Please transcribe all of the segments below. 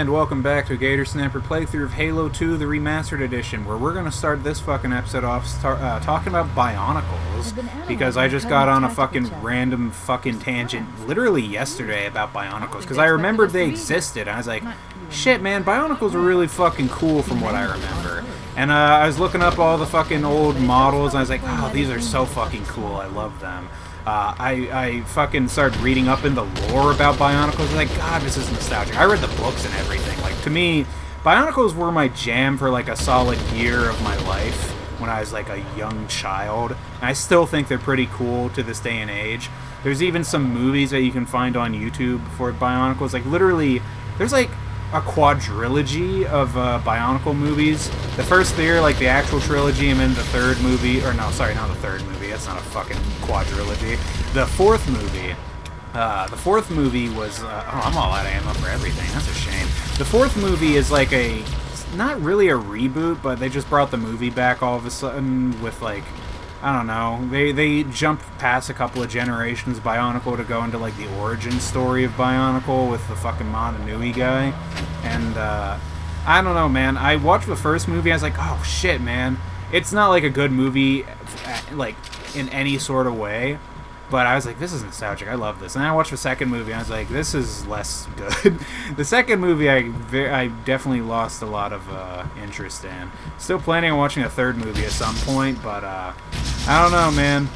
And welcome back to Gator Snapper playthrough of Halo 2, the Remastered Edition, where we're going to start this fucking episode off talking about Bionicles, because I just got on a fucking random fucking tangent literally yesterday about Bionicles, because I remembered they existed, and I was like, shit man, Bionicles are really fucking cool from what I remember. And I was looking up all the fucking old models, and I was like, oh, these are so fucking cool, I love them. I fucking started reading up in the lore about Bionicles. I was like, God, this is nostalgic. I read the books and everything. Like, to me, Bionicles were my jam for like a solid year of my life when I was like a young child. And I still think they're pretty cool to this day and age. There's even some movies that you can find on YouTube for Bionicles. Like, literally, there's like a quadrilogy of Bionicle movies. The first three are like the actual trilogy, and then the third movie, or no, sorry, not the third movie. That's not a fucking quadrilogy. The fourth movie was, oh, I'm all out of ammo for everything. That's a shame. The fourth movie is like not really a reboot, but they just brought the movie back all of a sudden with like, I don't know. They jumped past a couple of generations of Bionicle to go into like the origin story of Bionicle with the fucking Montanui guy. And I don't know, man. I watched the first movie. I was like, oh shit, man. It's not like a good movie, like in any sort of way. But I was like, this is nostalgic. I love this. And then I watched the second movie, and I was like, this is less good. The second movie, I definitely lost a lot of interest in. Still planning on watching a third movie at some point, but I don't know, man.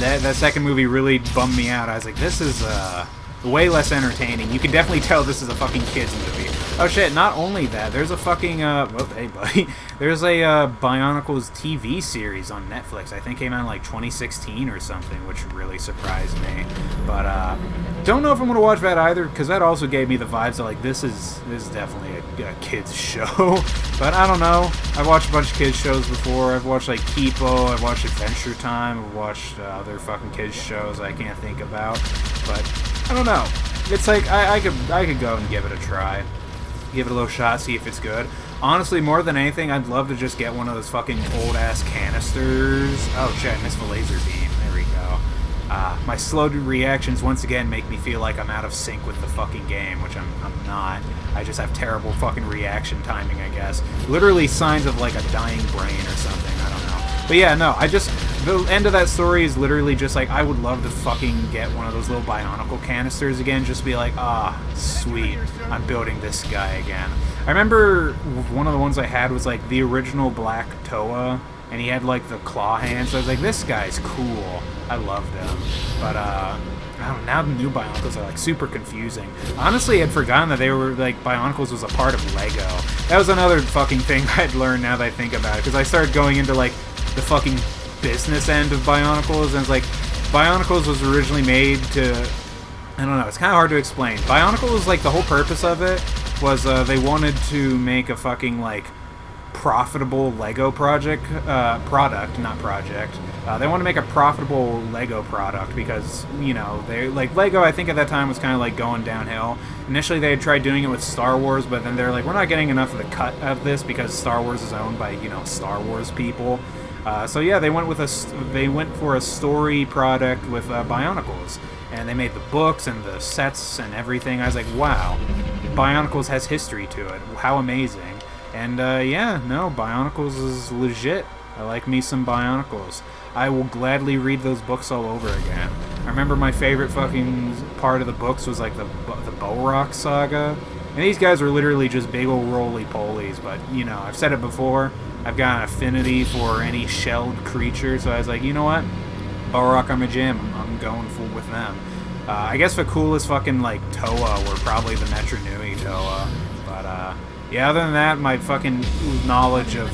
That second movie really bummed me out. I was like, this is way less entertaining. You can definitely tell this is a fucking kids movie. Oh shit, not only that, there's a fucking, well, hey buddy, there's a Bionicles TV series on Netflix. I think came out in like 2016 or something, which really surprised me. But, don't know if I'm going to watch that either, because that also gave me the vibes of like, this is definitely a kids show. But I don't know, I've watched a bunch of kids shows before. I've watched like Kipo, I've watched Adventure Time, I've watched other fucking kids shows I can't think about. But I don't know. It's like, I could go and give it a try. Give it a little shot, see if it's good. Honestly, more than anything, I'd love to just get one of those fucking old-ass canisters. Oh shit, I missed the laser beam. There we go. My slow reactions once again make me feel like I'm out of sync with the fucking game, which I'm not. I just have terrible fucking reaction timing, I guess. Literally signs of like a dying brain or something, I don't know. But yeah, no, the end of that story is literally just like, I would love to fucking get one of those little Bionicle canisters again, just be like, ah, sweet, I'm building this guy again. I remember one of the ones I had was like the original black Toa, and he had like the claw hands, so I was like, this guy's cool. I loved him. But, I don't know, now the new Bionicles are like super confusing. Honestly, I'd forgotten that they were like, Bionicles was a part of Lego. That was another fucking thing I'd learned now that I think about it, because I started going into like the fucking business end of Bionicles, and it's like, Bionicles was originally made to, I don't know, it's kind of hard to explain. Bionicles, like, the whole purpose of it was they wanted to make a fucking, like, profitable Lego product, not project. They want to make a profitable Lego product because, you know, they like Lego, I think at that time was kind of like going downhill. Initially they had tried doing it with Star Wars, but then they're like, we're not getting enough of the cut of this because Star Wars is owned by, you know, Star Wars people. So yeah, they went for a story product with Bionicles, and they made the books and the sets and everything. I was like, wow, Bionicles has history to it. How amazing! And yeah, no, Bionicles is legit. I like me some Bionicles. I will gladly read those books all over again. I remember my favorite fucking part of the books was like the Borak saga, and these guys were literally just big old roly-polies. But you know, I've said it before. I've got an affinity for any shelled creature, so I was like, you know what? Borak are my jam. I'm going full with them. I guess the coolest fucking, like, Toa were probably the Metronui Toa. But, yeah, other than that, my fucking knowledge of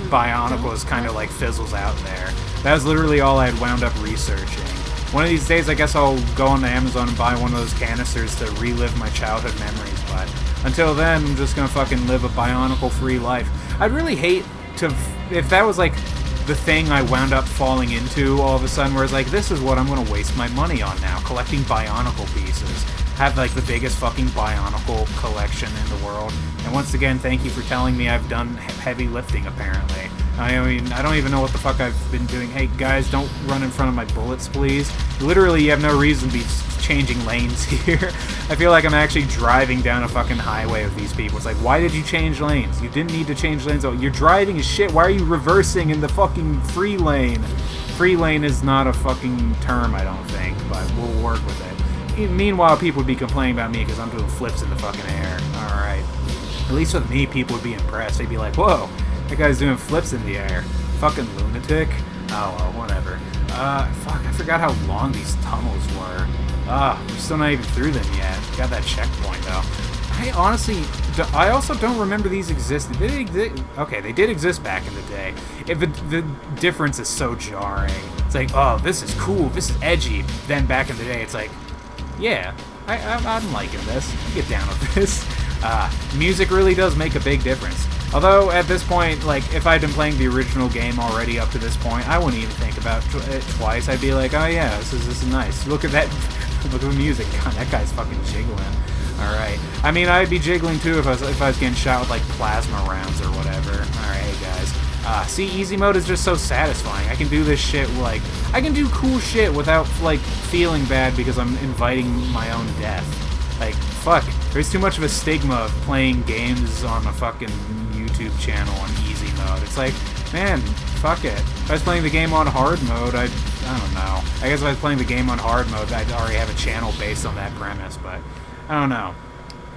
Bionicles kind of, like, fizzles out there. That was literally all I had wound up researching. One of these days, I guess I'll go on to Amazon and buy one of those canisters to relive my childhood memories, but until then, I'm just gonna fucking live a Bionicle-free life. I'd really hate to, if that was like the thing I wound up falling into all of a sudden, where it's like, this is what I'm gonna waste my money on now, collecting Bionicle pieces. Have like the biggest fucking Bionicle collection in the world. And once again, thank you for telling me I've done heavy lifting, apparently. I mean, I don't even know what the fuck I've been doing. Hey, guys, don't run in front of my bullets, please. Literally, you have no reason to be changing lanes here. I feel like I'm actually driving down a fucking highway with these people. It's like, why did you change lanes? You didn't need to change lanes. Oh, you're driving as shit. Why are you reversing in the fucking free lane? Free lane is not a fucking term, I don't think, but we'll work with it. Meanwhile, people would be complaining about me because I'm doing flips in the fucking air. Alright. At least with me, people would be impressed. They'd be like, whoa, that guy's doing flips in the air. Fucking lunatic. Oh, well, whatever. Fuck, I forgot how long these tunnels were. We're still not even through them yet. Got that checkpoint, though. I also don't remember these existed. Okay, they did exist back in the day. The difference is so jarring. It's like, oh, this is cool, this is edgy. Then back in the day, it's like, yeah, I'm liking this. Get down with this. Music really does make a big difference. Although, at this point, like, if I'd been playing the original game already up to this point, I wouldn't even think about it twice. I'd be like, oh yeah, this is nice. Look at that. Look at the music. God, that guy's fucking jiggling. Alright. I mean, I'd be jiggling too if I was getting shot with, like, plasma rounds or whatever. Alright, hey guys. See, easy mode is just so satisfying. I can do this shit, like, I can do cool shit without, like, feeling bad because I'm inviting my own death. Like, fuck. There's too much of a stigma of playing games on a fucking YouTube channel on easy mode. It's like, man, fuck it. If I was playing the game on hard mode, I don't know. I guess if I was playing the game on hard mode, I'd already have a channel based on that premise, but I don't know.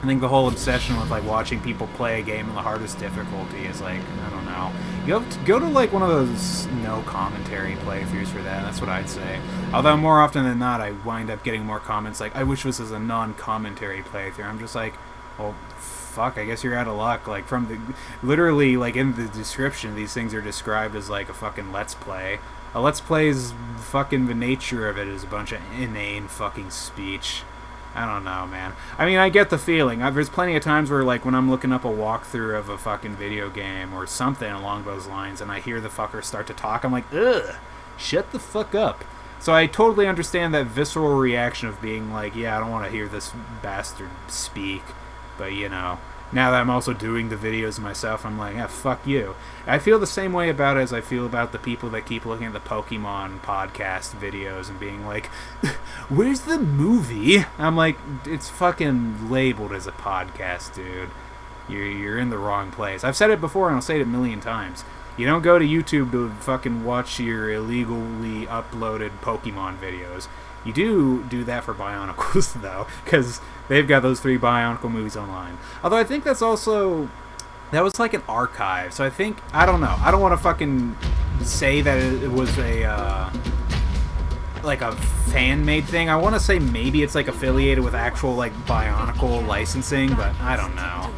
I think the whole obsession with, like, watching people play a game in the hardest difficulty is, like, I don't know. You have to go to, like, one of those no commentary playthroughs for that. That's what I'd say. Although, more often than not, I wind up getting more comments like, I wish this was a non-commentary playthrough. I'm just like, well, fuck, I guess you're out of luck. Like, from the... Literally, like, in the description, these things are described as, like, a fucking Let's Play. A Let's Play is fucking... The nature of it is a bunch of inane fucking speech. I don't know, man. I mean, I get the feeling. There's plenty of times where, like, when I'm looking up a walkthrough of a fucking video game or something along those lines and I hear the fucker start to talk, I'm like, ugh, shut the fuck up. So I totally understand that visceral reaction of being like, yeah, I don't want to hear this bastard speak. But, you know, now that I'm also doing the videos myself, I'm like, yeah, fuck you. I feel the same way about it as I feel about the people that keep looking at the Pokemon podcast videos and being like, where's the movie? I'm like, it's fucking labeled as a podcast, dude. You're in the wrong place. I've said it before and I'll say it a million times. You don't go to YouTube to fucking watch your illegally uploaded Pokemon videos. You do that for Bionicles, though, because they've got those 3 Bionicle movies online. Although I think that's also... That was like an archive, so I think... I don't know. I don't want to fucking say that it was a... like a fan-made thing. I want to say maybe it's like affiliated with actual like Bionicle licensing, but I don't know.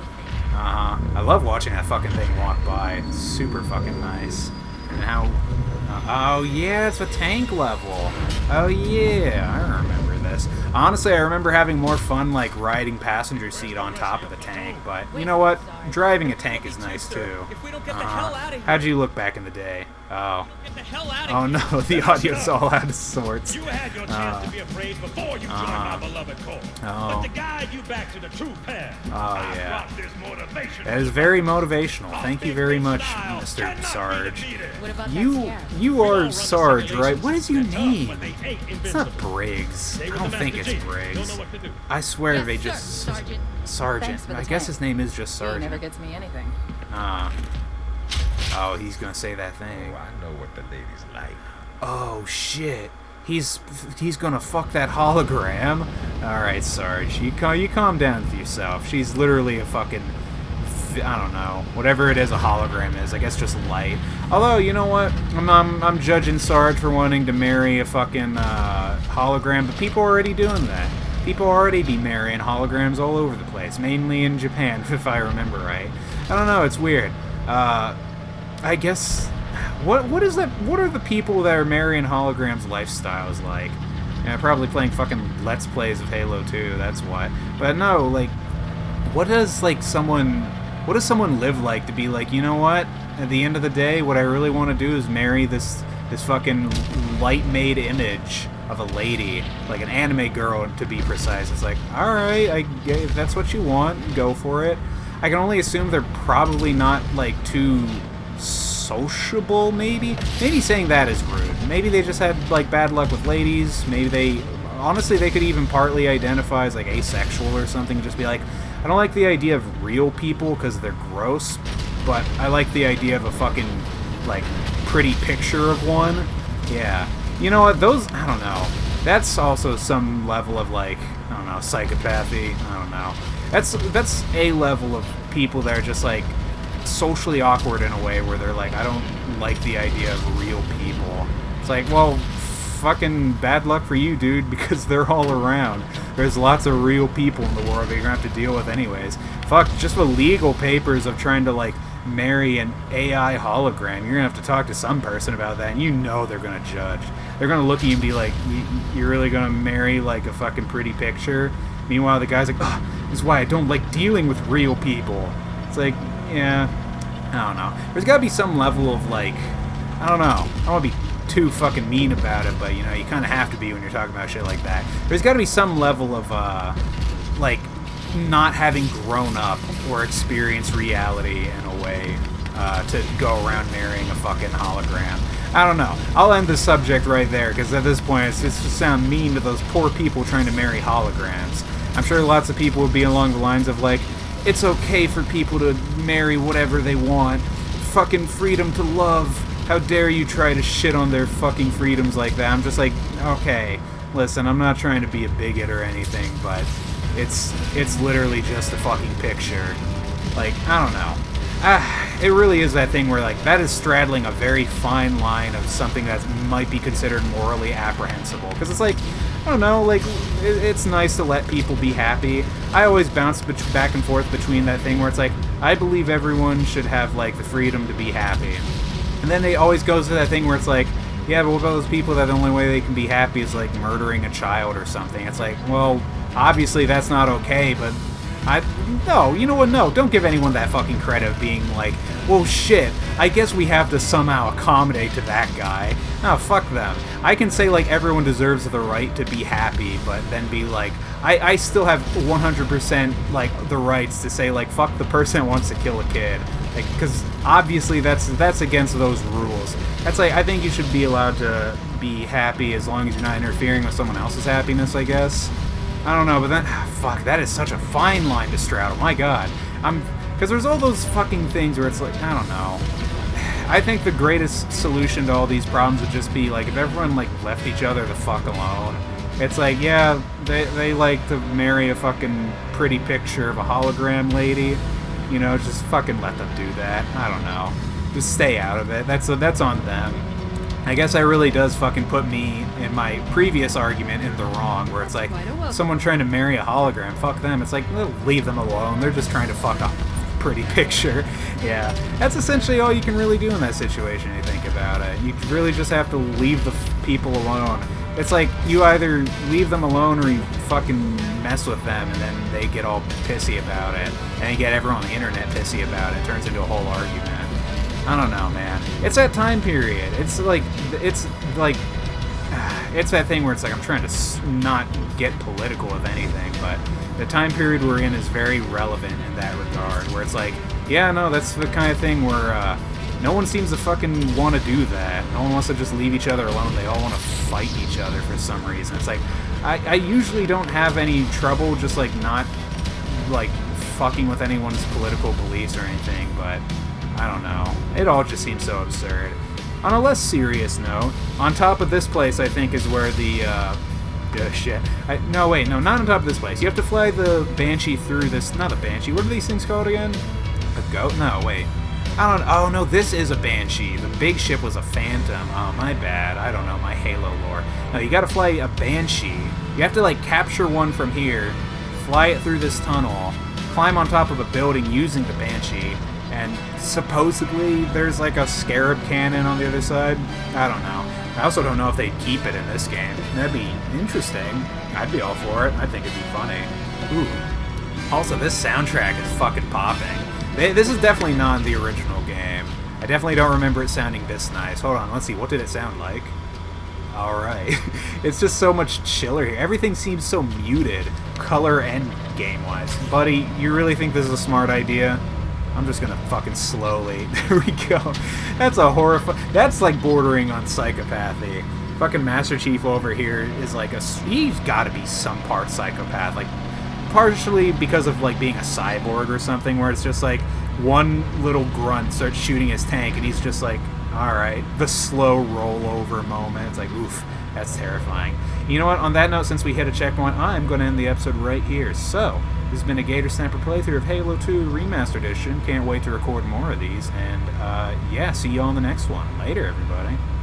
I love watching that fucking thing walk by. It's super fucking nice. And how... oh yeah, it's a tank level. Oh yeah, I remember this. Honestly, I remember having more fun like riding passenger seat on top of the tank, but you know what? Driving a tank is nice too. How'd you look back in the day? Oh. Oh no, the audio's all out of sorts. You had your chance to be afraid before you joined my beloved cause. But to guide you back to the true path, oh yeah. That is very motivational. Thank you very much, Mr. Sarge. You are Sarge, right? What is your name? It's not Briggs. I don't think it's Briggs. I swear they just... Sergeant. I guess his name is just Sergeant. He never gets me anything. Oh, he's gonna say that thing. Oh, I know what the ladies like. Oh shit. He's gonna fuck that hologram. Alright, Sarge. You calm down with yourself. She's literally a fucking... I don't know. Whatever it is a hologram is. I guess just light. Although, you know what? I'm judging Sarge for wanting to marry a fucking hologram, but people are already doing that. People already be marrying holograms all over the place. Mainly in Japan, if I remember right. I don't know. It's weird. I guess... What is that? What are the people that are marrying holograms' lifestyles like? Yeah, probably playing fucking Let's Plays of Halo 2, that's why. But no, like, what does someone live like to be like, you know what? At the end of the day, what I really want to do is marry this fucking light-made image of a lady, like an anime girl to be precise. It's like, alright, if that's what you want, go for it. I can only assume they're probably not, like, too sociable, maybe? Maybe saying that is rude. Maybe they just had, like, bad luck with ladies. Maybe they honestly, they could even partly identify as like asexual or something. Just be like, I don't like the idea of real people because they're gross, but I like the idea of a fucking like pretty picture of one. Yeah, you know what? Those, I don't know. That's also some level of like, I don't know, psychopathy. I don't know. That's a level of people that are just like socially awkward in a way where they're like, I don't like the idea of real people. It's like, well, fucking bad luck for you, dude, because they're all around. There's lots of real people in the world that you're gonna have to deal with anyways. Fuck, just the legal papers of trying to like marry an AI hologram, you're gonna have to talk to some person about that, and you know they're gonna judge. They're gonna look at you and be like, you're really gonna marry like a fucking pretty picture? Meanwhile, the guy's like, oh, this is why I don't like dealing with real people. It's like, yeah, I don't know. There's gotta be some level of like, I don't know. I don't want to be too fucking mean about it, but you know, you kind of have to be when you're talking about shit like that. There's gotta be some level of, like, not having grown up or experienced reality in a way to go around marrying a fucking hologram. I don't know. I'll end the subject right there, because at this point it's just sound mean to those poor people trying to marry holograms. I'm sure lots of people would be along the lines of like, it's okay for people to marry whatever they want. Fucking freedom to love. How dare you try to shit on their fucking freedoms like that? I'm just like, okay, listen, I'm not trying to be a bigot or anything, but it's literally just a fucking picture. Like, I don't know. It really is that thing where, like, that is straddling a very fine line of something that might be considered morally apprehensible. Because it's like, I don't know, like, it's nice to let people be happy. I always bounce back and forth between that thing where it's like, I believe everyone should have, like, the freedom to be happy. And then it always goes to that thing where it's like, yeah, but what about those people that the only way they can be happy is, like, murdering a child or something? It's like, well, obviously that's not okay, but no, you know what, no, don't give anyone that fucking credit of being like, well, shit, I guess we have to somehow accommodate to that guy. No, fuck them. I can say, like, everyone deserves the right to be happy, but then be like, I still have 100%, like, the rights to say, like, fuck the person that wants to kill a kid. Like, because obviously that's against those rules. That's like, I think you should be allowed to be happy as long as you're not interfering with someone else's happiness, I guess. I don't know, but then, fuck, that is such a fine line to straddle, my god. Because there's all those fucking things where it's like, I don't know. I think the greatest solution to all these problems would just be, like, if everyone, like, left each other the fuck alone. It's like, yeah, they like to marry a fucking pretty picture of a hologram lady. You know, just fucking let them do that. I don't know. Just stay out of it. That's on them. I guess that really does fucking put me in my previous argument in the wrong, where it's like, someone trying to marry a hologram, fuck them. It's like, well, leave them alone. They're just trying to fuck a pretty picture. Yeah, that's essentially all you can really do in that situation, if you think about it. You really just have to leave the people alone. It's like, you either leave them alone or you fucking mess with them, and then they get all pissy about it. And you get everyone on the internet pissy about it. It turns into a whole argument. I don't know, man. It's that time period. It's that thing where it's like, I'm trying to not get political with anything, but the time period we're in is very relevant in that regard, where it's like, yeah, no, that's the kind of thing where no one seems to fucking want to do that. No one wants to just leave each other alone. They all want to fight each other for some reason. It's like, I usually don't have any trouble just, like, not, like, fucking with anyone's political beliefs or anything, but I don't know. It all just seems so absurd. On a less serious note, on top of this place, I think, is where the, no, wait, no, not on top of this place. You have to fly the Banshee through this, not a Banshee, what are these things called again? A goat? No, wait. Oh no, this is a Banshee. The big ship was a Phantom. Oh, my bad. I don't know my Halo lore. No, you gotta fly a Banshee. You have to, like, capture one from here, fly it through this tunnel, climb on top of a building using the Banshee, and supposedly there's, like, a Scarab cannon on the other side. I don't know. I also don't know if they'd keep it in this game. That'd be interesting. I'd be all for it. I think it'd be funny. Ooh. Also, this soundtrack is fucking popping. This is definitely not the original game. I definitely don't remember it sounding this nice. Hold on, let's see. What did it sound like? Alright. It's just so much chiller here. Everything seems so muted, color and game-wise. Buddy, you really think this is a smart idea? I'm just gonna fucking slowly. There we go. That's a horrifying. That's like bordering on psychopathy. Fucking Master Chief over here is like he's got to be some part psychopath, like partially because of like being a cyborg or something, where it's just like one little grunt starts shooting his tank and he's just like, all right, the slow rollover moment. It's like, oof, that's terrifying. You know what? On that note, since we hit a checkpoint, I'm going to end the episode right here. So this has been a Gator Sniper playthrough of Halo 2 Remastered Edition. Can't wait to record more of these, and yeah, see you on the next one. Later, everybody.